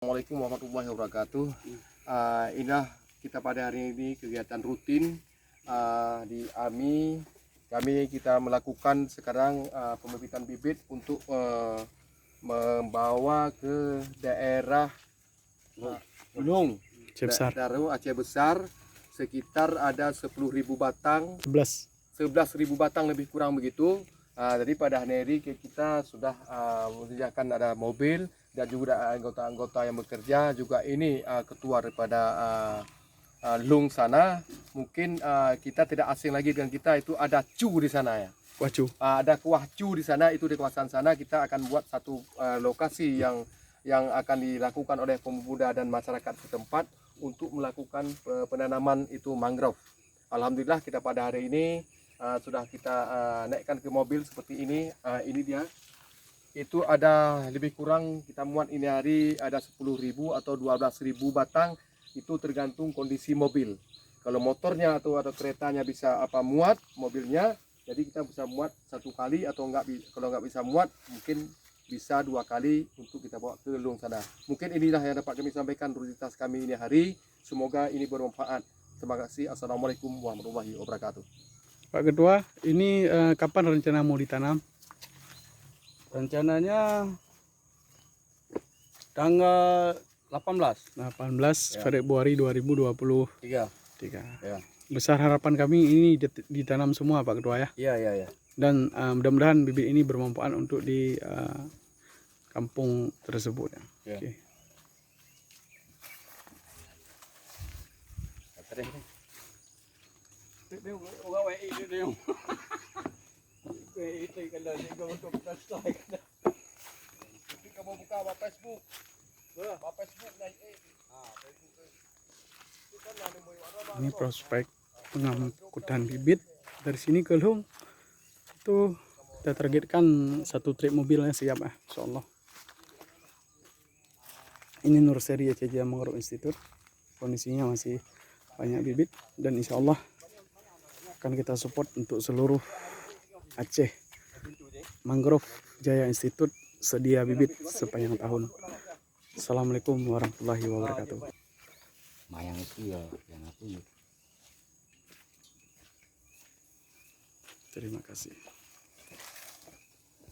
Assalamualaikum warahmatullahi wabarakatuh. Inilah kita pada hari ini kegiatan rutin di AMI. Kita melakukan sekarang pembibitan bibit untuk membawa ke daerah Lung, daerah Aceh Besar, sekitar ada 10.000 batang, 11.000 batang lebih kurang begitu. Jadi pada hari ini kita sudah menyediakan ada mobil dan juga ada anggota-anggota yang bekerja. Juga ini ketua daripada Lung sana. Mungkin kita tidak asing lagi dengan kita, itu ada Cu di sana ya. Wacu. Ada kuah Cu di sana, itu di kawasan sana kita akan buat satu lokasi yang akan dilakukan oleh pemuda dan masyarakat setempat untuk melakukan penanaman itu mangrove. Alhamdulillah kita pada hari ini sudah kita naikkan ke mobil seperti ini. Ini dia. Itu ada lebih kurang kita muat ini hari ada 10.000 atau 12.000 batang. Itu tergantung kondisi mobil. Kalau motornya atau keretanya bisa muat mobilnya, jadi kita bisa muat satu kali, atau kalau nggak bisa muat mungkin bisa 2 kali untuk kita bawa ke Lung sana. Mungkin inilah yang dapat kami sampaikan rutinitas kami ini hari. Semoga ini bermanfaat. Terima kasih. Assalamualaikum warahmatullahi wabarakatuh. Pak Ketua, ini kapan rencana mau ditanam? Rencananya tanggal 18 18 Februari 2023. Ya. Besar harapan kami ini ditanam semua Pak Ketua ya. Iya. Dan mudah-mudahan bibit ini bermanfaat untuk di kampung tersebut ya. Ya. Oke. Kamu buka Facebook. Facebook Ini prospek pengangkutan bibit dari sini ke Lung. Itu kita targetkan satu trip mobilnya siap ya, insyaallah. Ini nursery Aceh Jaya Mangrove Institute. Kondisinya masih banyak bibit dan insyaallah akan kita support untuk seluruh Aceh. Mangrove Jaya Institute sedia bibit sepanjang tahun. Assalamualaikum warahmatullahi wabarakatuh. Mayang itu ya yang aku. Terima kasih.